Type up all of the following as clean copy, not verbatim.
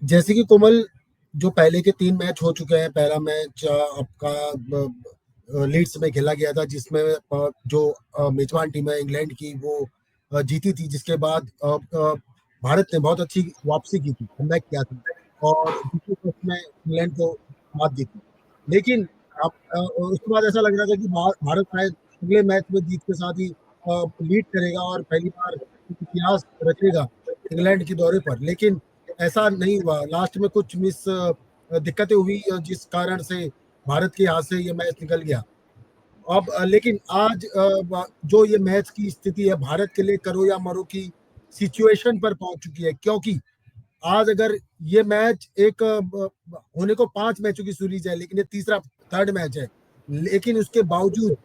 जैसे कि कोमल, जो पहले के 3 मैच हो चुके हैं। पहला मैच आपका लीड्स में खेला गया था, जिसमें जो मेजबान टीम है इंग्लैंड की, वो जीती थी। जिसके बाद भारत ने बहुत अच्छी वापसी की थी, कमबैक किया था और दूसरे टेस्ट में इंग्लैंड को मात दी थी। लेकिन अब उसके बाद ऐसा लग रहा था कि भारत शायद अगले मैच में जीत के साथ ही लीड करेगा और पहली बार इतिहास रचेगा इंग्लैंड के दौरे पर। लेकिन ऐसा नहीं हुआ। लास्ट में कुछ दिक्कतें हुई, जिस कारण से भारत के हाथ से ये मैच निकल गया। अब लेकिन आज जो ये मैच की स्थिति है, भारत के लिए करो या मरो की सिचुएशन पर पहुंच चुकी है। क्योंकि आज अगर ये मैच एक होने को 5 मैचों की सीरीज है, लेकिन ये तीसरा थर्ड मैच है। लेकिन उसके बावजूद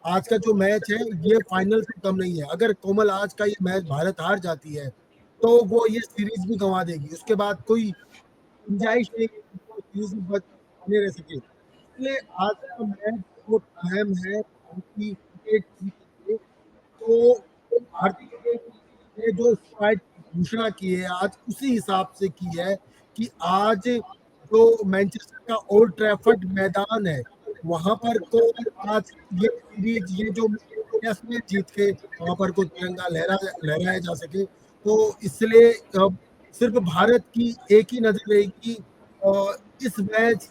आज का जो मैच है ये फाइनल से कम नहीं है। अगर कोमल आज का ये मैच भारत हार जाती है तो वो ये सीरीज भी गंवा देगी। उसके बाद कोई गुंजाइश नहीं है कि वो सीरीज में बने रह सके। इसलिए आज का मैच बहुत अहम है भारतीय क्रिकेट टीम के लिए। तो भारतीय क्रिकेट टीम ने जो स्क्वाड की घोषणा की है आज उसी हिसाब से की है कि आज जो मैनचेस्टर का ओल्ड ट्रैफर्ड मैदान है, वहां पर को आज ये सीरीज, ये जो टेस्ट मैच जीत के वहां पर को तिरंगा लहराया जा सके। तो इसलिए सिर्फ भारत की एक ही नजर रहेगी, इस मैच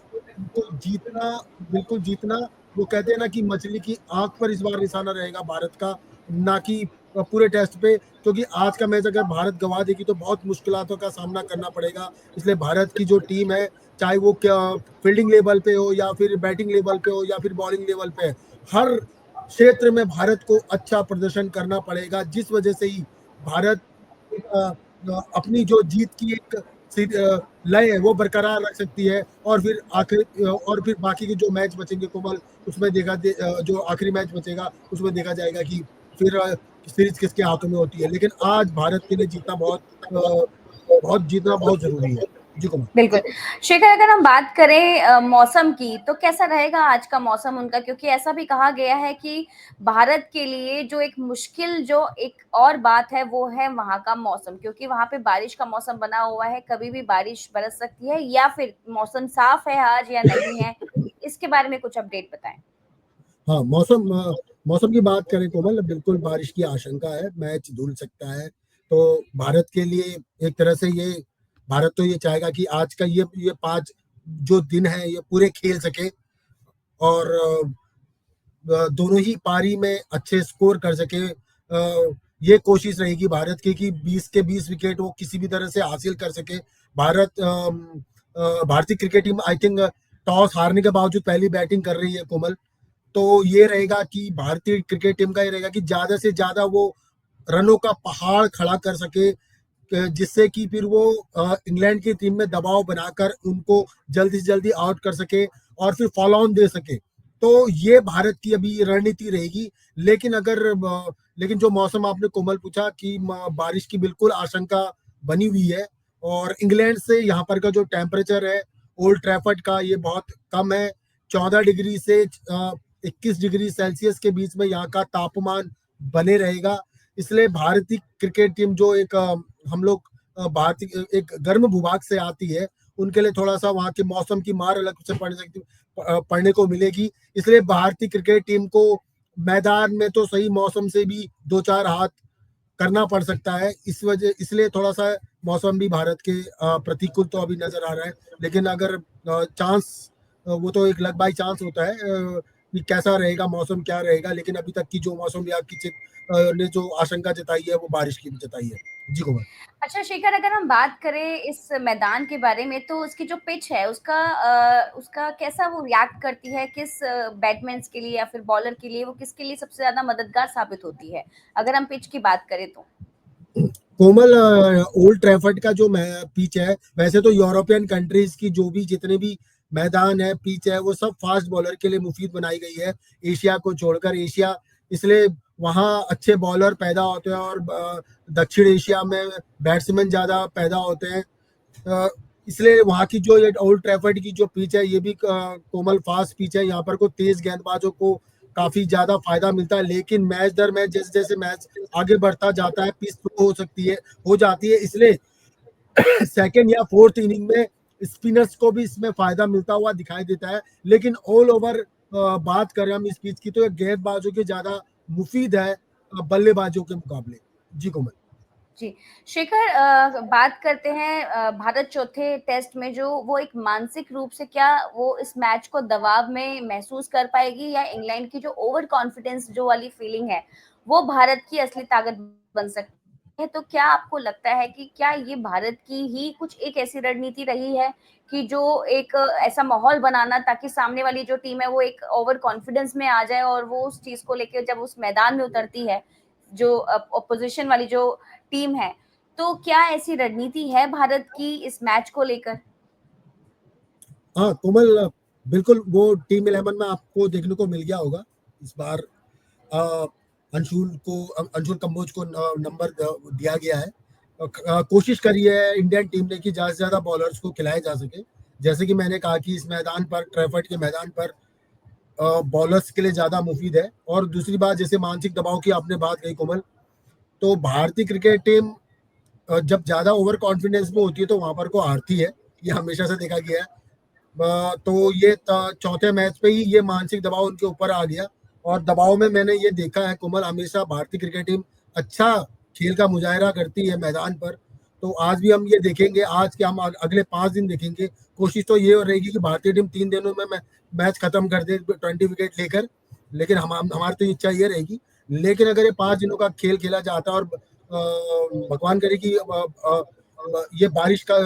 को जीतना, बिल्कुल जीतना। वो कहते हैं ना कि मछली की आंख पर इस बार निशाना रहेगा भारत का, ना कि पूरे टेस्ट पे। क्योंकि आज का मैच अगर भारत गंवा देगी तो बहुत मुश्किलों का सामना करना पड़ेगा। इसलिए भारत की जो टीम है, चाहे वो क्या फील्डिंग लेवल पे हो या फिर बैटिंग लेवल पे हो या फिर बॉलिंग लेवल पे, हर क्षेत्र में भारत को अच्छा प्रदर्शन करना पड़ेगा। जिस वजह से ही भारत अपनी जो जीत की एक लय है वो बरकरार रख सकती है। और फिर बाकी के जो मैच बचेंगे कोमल, उसमें जो आखिरी मैच बचेगा उसमें देखा जाएगा कि फिर सीरीज किसके हाथों में होती है। लेकिन आज भारत के लिए जीतना बहुत जरूरी है। जी कोमल। बिल्कुल। शेखर, अगर हम बात करें मौसम की, तो कैसा रहेगा आज का मौसम उनका? क्योंकि ऐसा भी कहा गया है कि भारत के लिए जो एक मुश्किल जो एक और बात है वो है वहां का मौसम, क्योंकि वहां पे बारिश का मौसम बना हुआ है, कभी भी बारिश बरस सकती है, या फिर मौसम साफ है आज या नहीं है। इसके बारे में कुछ अपडेट बताएं। हाँ, मौसम की बात करें कोमल, बिल्कुल बारिश की आशंका है, मैच धुल सकता है। तो भारत के लिए एक तरह से ये, भारत तो ये चाहेगा कि आज का ये 5 जो दिन है ये पूरे खेल सके और दोनों ही पारी में अच्छे स्कोर कर सके। ये कोशिश रहेगी भारत की कि 20 के 20 विकेट वो किसी भी तरह से हासिल कर सके। भारतीय cricket team I think toss हारने के बावजूद पहली बैटिंग कर रही है कोमल। तो ये रहेगा कि भारतीय क्रिकेट टीम का ये रहेगा कि ज्यादा से ज्यादा वो रनों का पहाड़ खड़ा कर सके, जिससे कि फिर वो इंग्लैंड की टीम में दबाव बनाकर उनको जल्दी से जल्दी आउट कर सके और फिर फॉलो ऑन दे सके। तो ये भारत की अभी रणनीति रहेगी। लेकिन जो मौसम आपने कोमल पूछा कि बारिश की बिल्कुल आशंका बनी हुई है। और इंग्लैंड से यहाँ पर का जो टेम्परेचर है ओल्ड ट्रैफर्ड का, ये बहुत कम है। 14 डिग्री से 21 डिग्री सेल्सियस के बीच में यहाँ का तापमान बने रहेगा। इसलिए भारतीय क्रिकेट टीम जो एक हम लोग भारतीय एक गर्म भूभाग से आती है, उनके लिए थोड़ा सा वहाँ के मौसम की मार अलग से पड़ने को मिलेगी। इसलिए भारतीय क्रिकेट टीम को मैदान में तो सही, मौसम से भी 2-4 हाथ करना पड़ सकता है। इसलिए थोड़ा सा मौसम भी भारत के प्रतिकूल तो अभी नजर आ रहा है। लेकिन अगर चांस, वो तो एक लक बाई चांस होता है कि कैसा रहेगा मौसम, क्या रहेगा। लेकिन अभी तक की जो मौसम विभाग ने जो आशंका जताई है वो बारिश की भी जताई है। जी कुमार। अच्छा शेखर, अगर हम बात करें इस मैदान के बारे में, तो उसकी जो पिच है उसका कैसा वो रिएक्ट करती है, किस बैट्समैन के लिए या फिर बॉलर के लिए, वो किसके लिए सबसे ज्यादा मददगार साबित होती है, अगर हम पिच की बात करें तो? कोमल, ओल्ड ट्रैफर्ड का जो पिच है, वैसे तो यूरोपियन कंट्रीज की जो भी जितने भी मैदान है, पिच है, वो सब फास्ट बॉलर के लिए मुफीद बनाई गई है, एशिया को छोड़कर। एशिया इसलिए वहाँ अच्छे बॉलर पैदा होते हैं और दक्षिण एशिया में बैट्समैन ज्यादा पैदा होते हैं। इसलिए वहाँ की जो ये ओल्ड ट्रैफर्ड की जो पिच है ये भी कोमल फास्ट पिच है। यहाँ पर को तेज गेंदबाजों को काफी ज्यादा फायदा मिलता है, लेकिन मैच दर मैच जैसे जैसे मैच आगे बढ़ता जाता है पिच स्लो हो जाती है, इसलिए सेकेंड या फोर्थ इनिंग में स्पिनर्स को भी इसमें फायदा मिलता हुआ दिखाई देता है। लेकिन ऑल ओवर बात करें हम इस पिच की, तो गेंदबाजों के ज्यादा मुफीद है बल्लेबाजों के मुकाबले। जी कोमल। जी, शेखर, बात करते हैं भारत चौथे टेस्ट में जो वो एक मानसिक रूप से क्या वो इस मैच को दबाव में महसूस कर पाएगी, या इंग्लैंड की जो ओवर कॉन्फिडेंस जो वाली फीलिंग है वो भारत की असली ताकत बन सकती है? तो क्या आपको लगता है कि क्या ये भारत की ही कुछ एक ऐसी रणनीति रही है कि जो एक ऐसा माहौल बनाना ताकि सामने वाली जो टीम है वो एक ओवर कॉन्फिडेंस में आ जाए और वो उस चीज को लेकर जब उस मैदान में उतरती है, जो अपोजिशन वाली जो टीम है, तो क्या ऐसी रणनीति है भारत की इस मैच को लेकर? हाँ कोमल, बिल्कुल वो टीम 11 में आपको देखने को मिल गया होगा इस बार। अ, अंशुल कंबोज को नंबर दिया गया है। कोशिश करी है इंडियन टीम ने कि ज्यादा से ज्यादा बॉलर्स को खिलाया जा सके। जैसे कि मैंने कहा कि इस मैदान पर, ट्रैफर्ड के मैदान पर, बॉलर्स के लिए ज्यादा मुफीद है। और दूसरी बात, जैसे मानसिक दबाव की आपने बात कही कोमल, तो भारतीय क्रिकेट टीम जब ज्यादा ओवर कॉन्फिडेंस में होती है तो वहां पर को हारती है, ये हमेशा से देखा गया है। तो ये चौथे मैच पे ही ये मानसिक दबाव उनके ऊपर आ गया। और दबाव में मैंने ये देखा है कोमल, हमेशा भारतीय क्रिकेट टीम अच्छा खेल का मुजाहरा करती है मैदान पर। तो आज भी हम ये देखेंगे, आज के हम अगले 5 दिन देखेंगे। कोशिश तो ये रहेगी कि भारतीय टीम 3 दिनों में मैच खत्म कर दे 20 विकेट लेकर, लेकिन हमारी तो इच्छा ये रहेगी। लेकिन अगर ये 5 दिनों का खेल खेला जाता है और भगवान करे कि ये बारिश का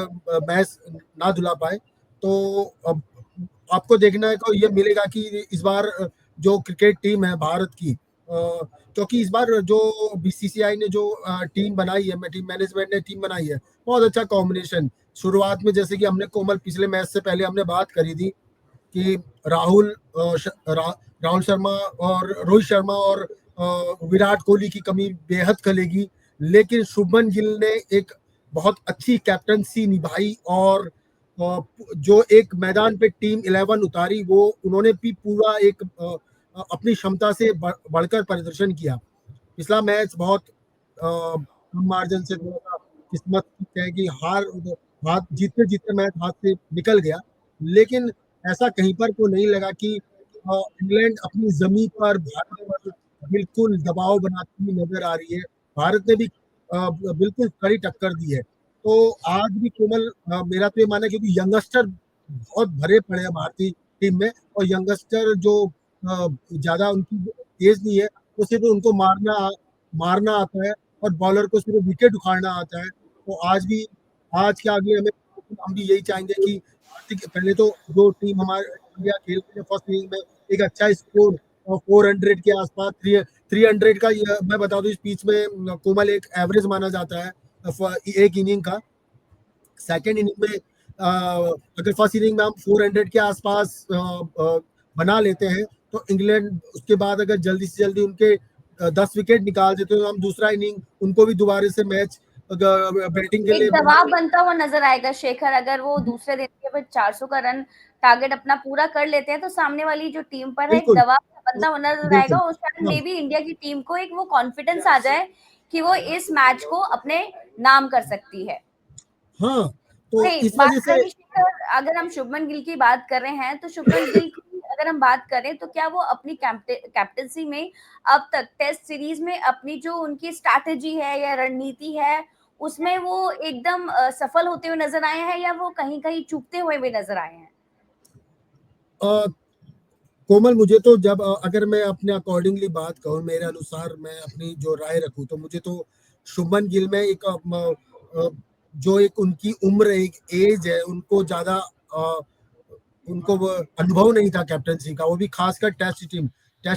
मैच ना धुला पाए, तो अब आपको देखना को ये मिलेगा कि इस बार जो क्रिकेट टीम है भारत की, क्योंकि इस बार जो बीसीसीआई ने जो टीम बनाई है, टीम मैनेजमेंट ने टीम बनाई है, बहुत अच्छा कॉम्बिनेशन। शुरुआत में जैसे कि हमने कोमल पिछले मैच से पहले हमने बात करी थी कि राहुल शर्मा और रोहित शर्मा और विराट कोहली की कमी बेहद खलेगी। लेकिन शुभमन गिल ने एक बहुत अच्छी कैप्टनसी निभाई और जो एक मैदान पे टीम 11 उतारी, वो उन्होंने भी पूरा एक अपनी क्षमता से बढ़कर प्रदर्शन किया। पिछला मैच बहुत कम मार्जिन से, थोड़ा सा किस्मत है कि हाथ जीतते जीतते मैच हाथ से निकल गया। लेकिन ऐसा कहीं पर को नहीं लगा कि इंग्लैंड अपनी जमीन पर भारत पर बिल्कुल दबाव बनाती हुई नजर आ रही है। भारत ने भी बिल्कुल कड़ी टक्कर दी है। तो आज भी केवल मेरा तो ये मानना है, क्योंकि यंगस्टर बहुत भरे पड़े हैं भारतीय टीम में, और यंगस्टर जो ज्यादा उनकी एज नहीं है, वो सिर्फ उनको मारना आता है और बॉलर को सिर्फ विकेट उखाड़ना आता है। तो आज के आगे हम भी यही चाहेंगे कि पहले तो जो टीम हमारे इंडिया खेल रही है फर्स्ट इनिंग में एक अच्छा स्कोर 400 के आसपास, 300 का, मैं बता दूं इस पिच में कोमल एक एवरेज माना जाता है एक इनिंग का। सेकेंड इनिंग में अगर फर्स्ट इनिंग में हम 400 के आसपास बना लेते हैं, तो इंग्लैंड उसके बाद अगर जल्दी से जल्दी उनके 10 विकेट निकाल देते हैं, तो हम दूसरा इनिंग उनको भी दोबारा से मैच बैटिंग के एक लिए दबाव बनता हुआ नजर आएगा शेखर, अगर वो दूसरे दिन के बाद 400 का रन टारगेट अपना पूरा कर लेते हैं तो सामने वाली जो टीम पर है एक बिल्कुल दबाव बनता हुआ नजर आएगा। बिल्कुल। उस टाइम हाँ मे भी इंडिया की टीम को एक वो कॉन्फिडेंस आ जाए कि वो इस मैच को अपने नाम कर सकती है। हाँ, तो नहीं, इस बात वजह से रही शेखर, अगर हम शुभमन गिल की बात कर रहे हैं तो शुभमन गिल की अगर हम बात करें तो क्या वो अपनी कैप्टेंसी में अब तक टेस्ट सीरीज में अपनी जो उनकी स्ट्रैटेजी है या रणनीति है उसमें वो एकदम सफल होते हुए नजर आए हैं, या वो कहीं कहीं चूकते हुए भी नजर आए हैं? कोमल, मुझे तो जब अगर मैं अपने अकॉर्डिंगली बात करूं, मेरे अनुसार मैं अपनी जो राय रखूं, तो मुझे तो शुभमन गिल में एक जो एक उनकी उम्र, एक एज है, उनको ज्यादा उनको वो अनुभव नहीं था कैप्टनसी का, वो भी खासकर टेस्ट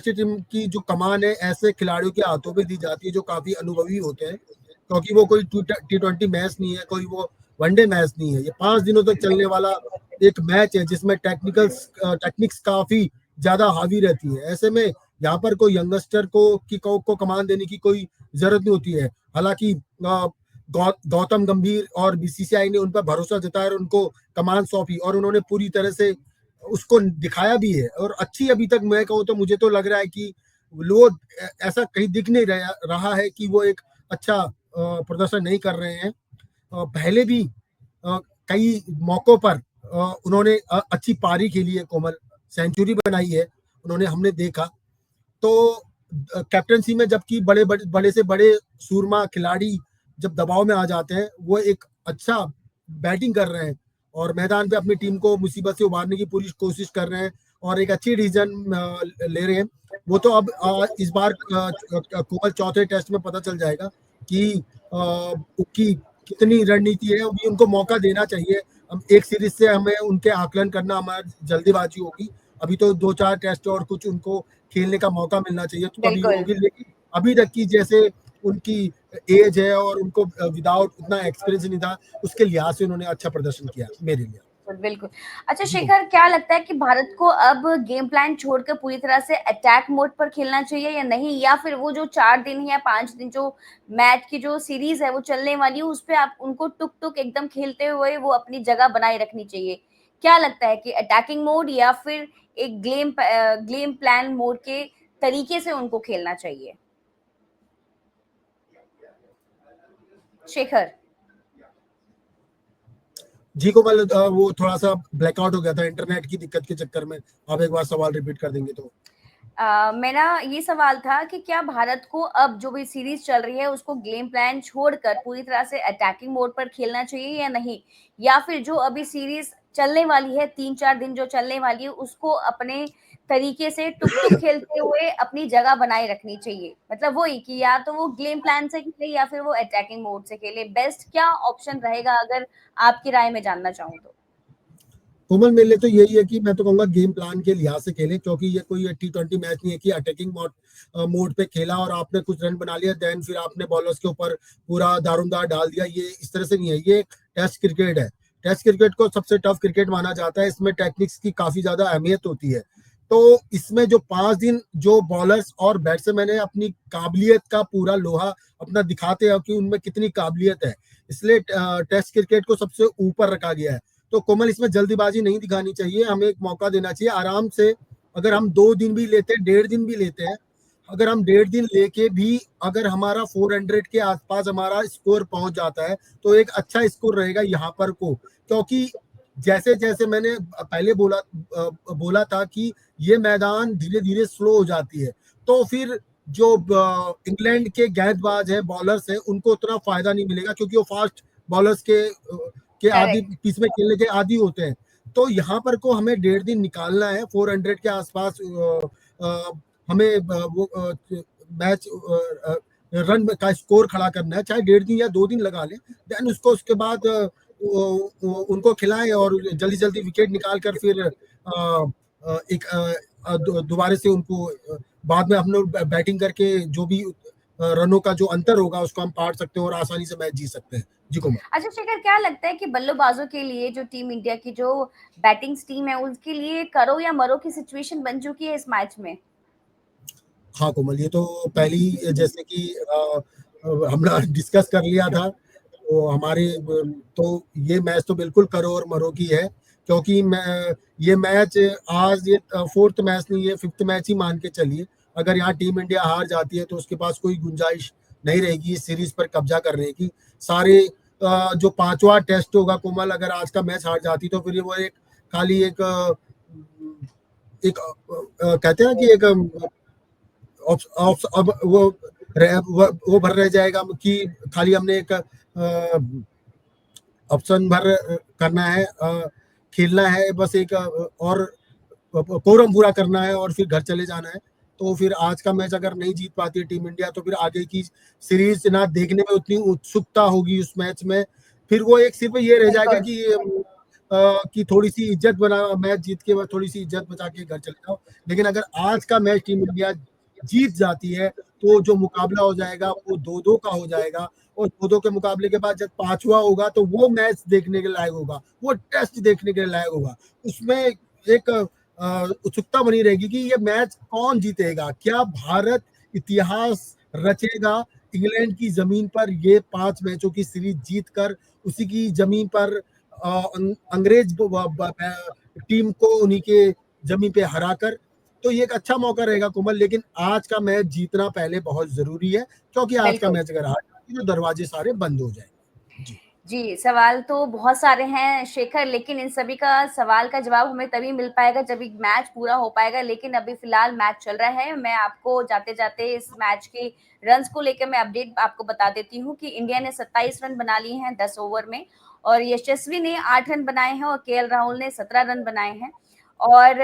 टीम की जो कमान है ऐसे खिलाड़ियों के हाथों में दी जाती है जो काफी अनुभवी होते हैं। क्योंकि वो कोई T20 मैच नहीं है, कोई वो वनडे मैच नहीं है, ये 5 दिनों तक चलने वाला एक मैच है जिसमें टेक्निक्स काफी ज्यादा हावी रहती है। ऐसे में यहाँ पर कोई यंगस्टर को कमान देने की कोई जरूरत नहीं होती है। हालांकि गौतम गंभीर और बीसीसीआई ने उन पर भरोसा जताया और उनको कमान सौंपी, और उन्होंने पूरी तरह से उसको दिखाया भी है, और अच्छी अभी तक मैं कहूँ तो मुझे तो लग रहा है कि वो ऐसा कहीं दिख नहीं रहा है कि वो एक अच्छा प्रदर्शन नहीं कर रहे हैं। पहले भी अ, कई मौकों पर उन्होंने अच्छी पारी खेली है, कोमल सेंचुरी बनाई है उन्होंने, हमने देखा। तो कैप्टनसी में जबकि बड़े से बड़े सूरमा खिलाड़ी जब दबाव में आ जाते हैं, वो एक अच्छा बैटिंग कर रहे हैं और मैदान पे अपनी टीम को मुसीबत से उबारने की पूरी कोशिश कर रहे हैं और एक अच्छी डिसीजन ले रहे हैं। वो तो अब इस बार कोमल चौथे टेस्ट में पता चल जाएगा कि उनकी कितनी रणनीति है, अभी उनको मौका देना चाहिए। हम एक सीरीज से हमें उनके आकलन करना हमारी जल्दीबाजी होगी। अभी तो 2-4 टेस्ट और कुछ उनको खेलने का मौका मिलना चाहिए, तो तभी बिल्कुल। होगी। लेकिन अभी तक की जैसे उनकी एज है और उनको विदाउट उतना एक्सपीरियंस नहीं था, उसके लिहाज से उन्होंने अच्छा प्रदर्शन किया मेरे लिए। बिल्कुल। अच्छा जी शेखर, क्या लगता है कि भारत को अब गेम प्लान छोड़कर पूरी तरह से अटैक मोड पर खेलना चाहिए या नहीं, या फिर वो जो 4 दिन या 5 दिन जो मैच की जो सीरीज है वो चलने वाली है, उस पे आप उनको टुक-टुक एकदम खेलते हुए वो अपनी जगह बनाए रखनी चाहिए? क्या लगता है कि अटैकिंग मोड या फिर एक गेम प्लान मोड के तरीके से उनको खेलना चाहिए? शेखर? जी कोमल, वो थोड़ा सा ब्लैकआउट हो गया था इंटरनेट की दिक्कत के चक्कर में। आप एक बार सवाल रिपीट कर देंगे तो। मेरा ये सवाल था कि क्या भारत को अब जो भी सीरीज चल रही है उसको गेम प्लान छोड़कर पूरी तरह से अटैकिंग मोड पर खेलना चाहिए या नहीं, या फिर जो अभी सीरीज चलने वाली है 3-4 दिन जो चलने वाली है उसको अपने तरीके से टुक टुक खेलते हुए अपनी जगह बनाए रखनी चाहिए, मतलब वही कि या तो वो गेम प्लान से खेले या फिर वो अटैकिंग मोड से खेले, बेस्ट क्या ऑप्शन रहेगा अगर आपकी राय में जानना चाहूँ तो? कोमल, मेरे लिए तो यही है कि मैं तो कहूंगा गेम प्लान के लिहाज से खेलें, क्योंकि ये कोई T20 मैच नहीं है कि अटैकिंग मोड पे खेला और आपने कुछ रन बना लिया, देन फिर आपने बॉलर्स के ऊपर पूरा दारोमदार डाल दिया। ये इस तरह से नहीं है, ये एक टेस्ट क्रिकेट है। टेस्ट क्रिकेट को सबसे टफ क्रिकेट माना जाता है, इसमें टेक्निक्स की काफी ज्यादा अहमियत होती है। तो इसमें जो 5 दिन जो बॉलर्स और बैट्समैन है अपनी काबिलियत का पूरा लोहा अपना दिखाते हैं कि उनमें कितनी काबिलियत है, इसलिए टेस्ट क्रिकेट को सबसे ऊपर रखा गया है। तो कोमल, इसमें जल्दीबाजी नहीं दिखानी चाहिए, हमें एक मौका देना चाहिए आराम से। अगर हम 2 दिन भी लेते हैं, 1.5 दिन भी लेते हैं, अगर हम 1.5 दिन लेके भी अगर हमारा 400 के आसपास हमारा स्कोर पहुंच जाता है, तो एक अच्छा स्कोर रहेगा यहाँ पर को। क्योंकि जैसे जैसे मैंने पहले बोला था कि ये मैदान धीरे धीरे स्लो हो जाती है, तो फिर जो इंग्लैंड के गेंदबाज हैं, बॉलर्स हैं, उनको उतना फायदा नहीं मिलेगा, क्योंकि वो फास्ट बॉलर्स के आदि करेक्ट। पिच में खेलने के आदि होते हैं। तो यहाँ पर को हमें 1.5 दिन निकालना है, 400 के आसपास हमें वो मैच रन का स्कोर खड़ा करना है, चाहे 1.5 दिन या 2 दिन लगा लें। देन उसको उसके बाद उनको खिलाएं और जल्दी जल्दी विकेट निकाल कर फिर एक दोबारा से उनको बाद में हम लोग बैटिंग करके जो भी रनों का जो अंतर होगा उसको हम पार सकते हैं और आसानी से मैच जीत सकते हैं। जी कुमार। अच्छा शेखर, क्या लगता है कि बल्लेबाजों के लिए जो टीम इंडिया की जो बैटिंग्स टीम है उसके लिए करो या मरो की सिचुएशन बन चुकी है इस मैच में? हाँ कोमल, ये तो पहली जैसे कि हमने डिस्कस कर लिया था, तो हमारे तो ये मैच तो बिल्कुल करो और मरो की है। क्योंकि मैं ये मैच आज ये 4th मैच नहीं है, 5th मैच ही मान के चलिए। अगर यहाँ टीम इंडिया हार जाती है तो उसके पास कोई गुंजाइश नहीं रहेगी इस सीरीज पर कब्जा करने की। सारे जो 5वां टेस्ट होगा कोमल, अगर आज का मैच हार जाती तो फिर वो एक खाली एक कहते हैं कि एक अब वो भर रह जाएगा कि खाली हमने एक ऑप्शन भर करना है, खेलना है बस एक और कोरम पूरा करना है और फिर घर चले जाना है। तो फिर आज का मैच अगर नहीं जीत पाती है टीम इंडिया, तो फिर आगे की सीरीज ना देखने में उतनी उत्सुकता होगी उस मैच में। फिर वो एक सिर्फ ये रह जाएगा बिल्कुल। कि थोड़ी सी इज्जत बना, मैच जीत के बाद थोड़ी सी इज्जत बचा के घर चले जाओ। लेकिन अगर आज का मैच टीम इंडिया जीत जाती है, तो जो मुकाबला हो जाएगा वो 2-2 का हो जाएगा, और 2-2 के मुकाबले के बाद जब 5वां होगा तो वो मैच देखने के लायक होगा, वो टेस्ट देखने के लायक होगा। उसमें एक उत्सुकता बनी रहेगी कि ये मैच कौन जीतेगा, क्या भारत इतिहास रचेगा इंग्लैंड की जमीन पर ये 5 मैचों की सीरीज जीतकर, उसी की जमीन पर अंग्रेज टीम को उन्हीं के जमी पे हराकर, तो ये एक अच्छा मौका रहेगा कोमल। लेकिन आज का मैच जीतना पहले बहुत जरूरी है, क्योंकि आज का बिल्कुल। मैच अगर हार जाती तो दरवाजे सारे बंद हो जाएंगे। जी जी, सवाल तो बहुत सारे हैं शेखर, लेकिन इन सभी का सवाल का जवाब हमें तभी मिल पाएगा जब एक मैच पूरा हो पाएगा। लेकिन अभी फिलहाल मैच चल रहा है। मैं आपको जाते-जाते इस मैच के रन्स को लेकर मैं अपडेट आपको बता देती हूँ कि इंडिया ने 27 रन बना लिए हैं 10 ओवर में, और यशस्वी ने 8 रन बनाए हैं और केएल राहुल ने 17 रन बनाए हैं। और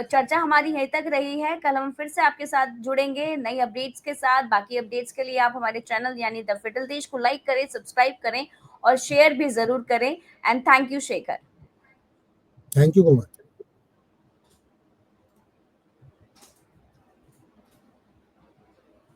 चर्चा हमारी यहीं तक रही है। कल हम फिर से आपके साथ जुड़ेंगे नई अपडेट्स के साथ। बाकी अपडेट्स के लिए आप हमारे चैनल यानी द फिटल देश को लाइक करें, सब्सक्राइब करें और शेयर भी जरूर करें। And thank you Shekhar. Thank you Komal.